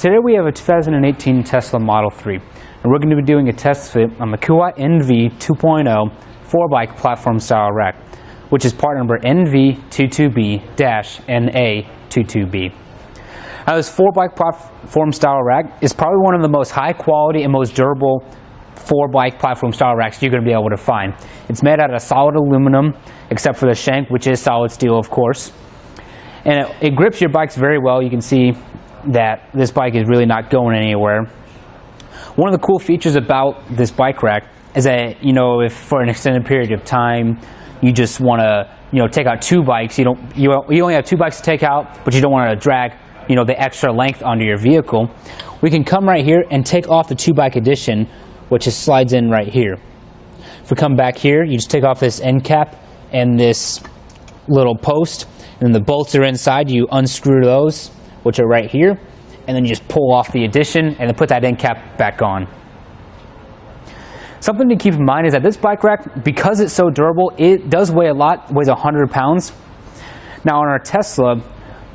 Today we have a 2018 Tesla Model 3, and we're going to be doing a test fit on the Kuat NV 2.0 4-bike platform style rack, which is part number NV22B-NA22B. Now this 4-bike platform style rack is probably one of the most high quality and most durable 4-bike platform style racks you're going to be able to find. It's made out of solid aluminum, except for the shank, which is solid steel, of course. And it grips your bikes very well. You can see that this bike is really not going anywhere. One of the cool features about this bike rack is that, if for an extended period of time you just want to, take out two bikes, you only have two bikes to take out, but you don't want to drag, the extra length onto your vehicle. We can come right here and take off the 2-bike addition, which just slides in right here. If we come back here, you just take off this end cap and this little post, and the bolts are inside. You unscrew those, which are right here, and then you just pull off the addition and then put that end cap back on. Something to keep in mind is that this bike rack, because it's so durable, it does weigh a lot, weighs 100 pounds. Now on our Tesla,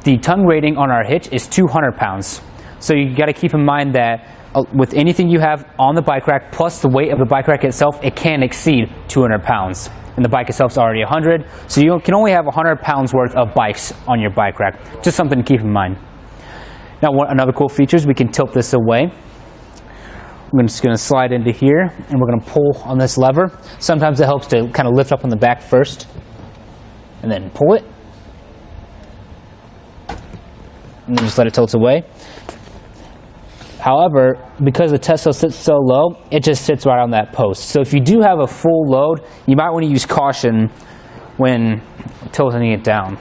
the tongue rating on our hitch is 200 pounds. So you got to keep in mind that with anything you have on the bike rack, plus the weight of the bike rack itself, it can exceed 200 pounds. And the bike itself is already 100, so you can only have 100 pounds worth of bikes on your bike rack. Just something to keep in mind. Now, another cool feature is we can tilt this away. We're just going to slide into here, and we're going to pull on this lever. Sometimes it helps to kind of lift up on the back first, and then pull it. And then just let it tilt away. However, because the Tesla sits so low, it just sits right on that post. So if you do have a full load, you might want to use caution when tilting it down.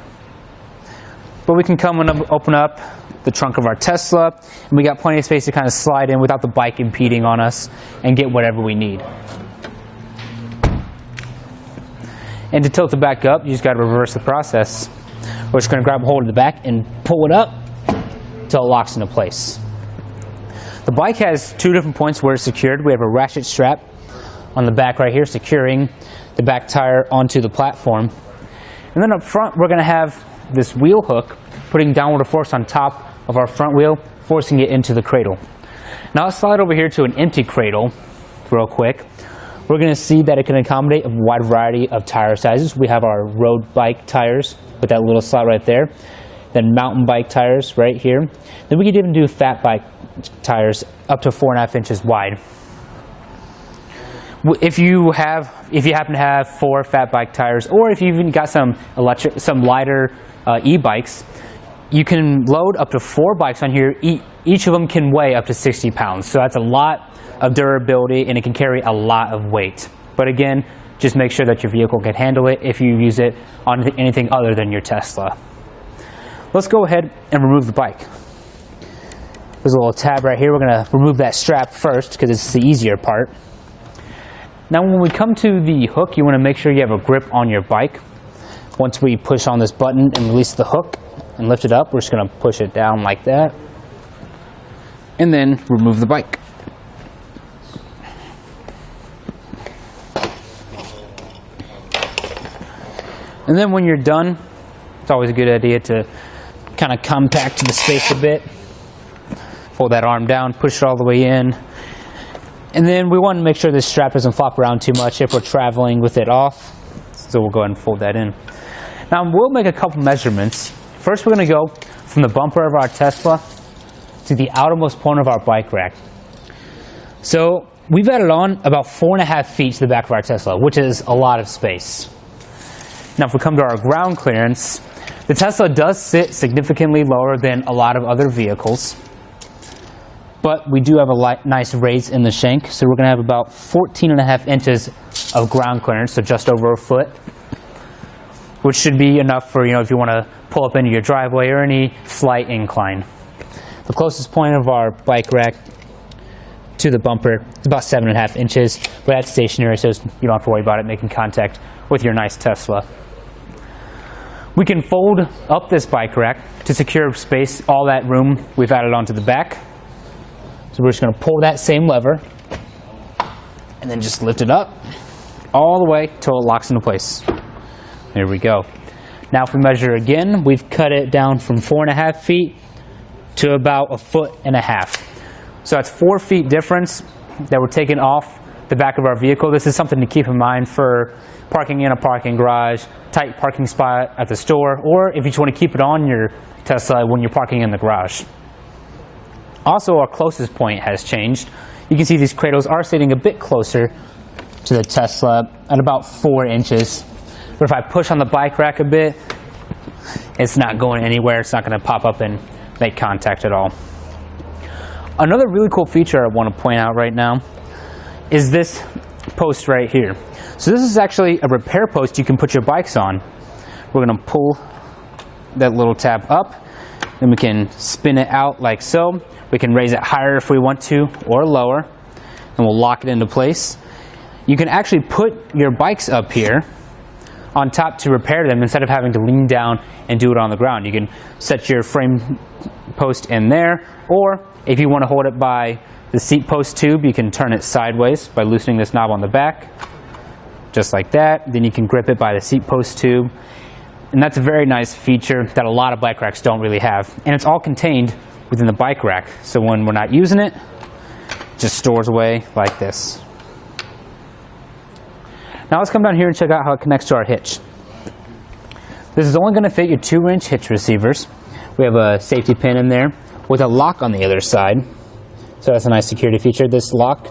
But we can come and open up the trunk of our Tesla, and we got plenty of space to kind of slide in without the bike impeding on us and get whatever we need. And to tilt it back up, you just got to reverse the process. We're just going to grab a hold of the back and pull it up until it locks into place. The bike has two different points where it's secured. We have a ratchet strap on the back right here, securing the back tire onto the platform. And then up front, we're going to have this wheel hook putting downward force on top of our front wheel, forcing it into the cradle. Now let's slide over here to an empty cradle real quick. We're going to see that it can accommodate a wide variety of tire sizes. We have our road bike tires with that little slot right there. Then mountain bike tires right here. Then we could even do fat bike tires up to 4.5 inches wide. If you happen to have 4 fat bike tires, or if you've even got some lighter e-bikes, you can load up to 4 bikes on here. Each of them can weigh up to 60 pounds. So that's a lot of durability, and it can carry a lot of weight. But again, just make sure that your vehicle can handle it if you use it on anything other than your Tesla. Let's go ahead and remove the bike. There's a little tab right here. We're going to remove that strap first because it's the easier part. Now when we come to the hook, you want to make sure you have a grip on your bike. Once we push on this button and release the hook and lift it up, we're just going to push it down like that. And then remove the bike. And then when you're done, it's always a good idea to kind of compact the space a bit. Fold that arm down, push it all the way in. And then we want to make sure this strap doesn't flop around too much if we're traveling with it off. So we'll go ahead and fold that in. Now we'll make a couple measurements. First we're going to go from the bumper of our Tesla to the outermost point of our bike rack. So we've added on about 4.5 feet to the back of our Tesla, which is a lot of space. Now if we come to our ground clearance, the Tesla does sit significantly lower than a lot of other vehicles, but we do have a nice raise in the shank, so we're going to have about 14.5 inches of ground clearance, so just over a foot, which should be enough for, if you want to pull up into your driveway or any slight incline. The closest point of our bike rack to the bumper is about 7.5 inches, but that's stationary, so you don't have to worry about it making contact with your nice Tesla. We can fold up this bike rack to secure space, all that room we've added onto the back. So we're just going to pull that same lever and then just lift it up all the way till it locks into place. There we go. Now if we measure again, we've cut it down from 4.5 feet to about 1.5 feet. So that's 4 feet difference that we're taking off the back of our vehicle. This is something to keep in mind for parking in a parking garage, tight parking spot at the store, or if you just want to keep it on your Tesla when you're parking in the garage. Also, our closest point has changed. You can see these cradles are sitting a bit closer to the Tesla at about 4 inches. But if I push on the bike rack a bit, it's not going anywhere. It's not going to pop up and make contact at all. Another really cool feature I want to point out right now is this post right here. So this is actually a repair post you can put your bikes on. We're going to pull that little tab up, then we can spin it out like so. We can raise it higher if we want to, or lower, and we'll lock it into place. You can actually put your bikes up here on top to repair them instead of having to lean down and do it on the ground. You can set your frame post in there, or if you want to hold it by the seat post tube, you can turn it sideways by loosening this knob on the back, just like that. Then you can grip it by the seat post tube. And that's a very nice feature that a lot of bike racks don't really have. And it's all contained within the bike rack. So when we're not using it, it just stores away like this. Now let's come down here and check out how it connects to our hitch. This is only going to fit your 2-inch hitch receivers. We have a safety pin in there with a lock on the other side. So that's a nice security feature. This lock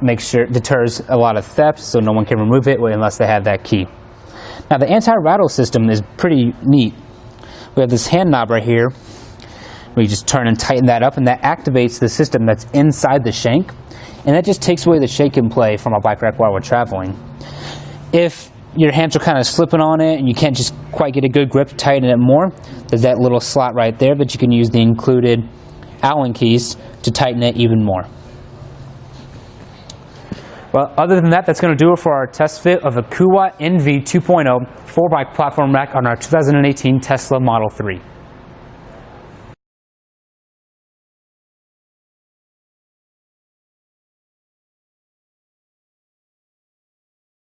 deters a lot of theft, so no one can remove it unless they have that key. Now the anti-rattle system is pretty neat. We have this hand knob right here. We just turn and tighten that up, and that activates the system that's inside the shank, and that just takes away the shake and play from our bike rack while we're traveling. If your hands are kind of slipping on it and you can't just quite get a good grip to tighten it more, there's that little slot right there that you can use the included Allen keys to tighten it even more. Well, other than that, that's going to do it for our test fit of a Kuat NV 2.0 4-bike platform rack on our 2018 Tesla Model 3.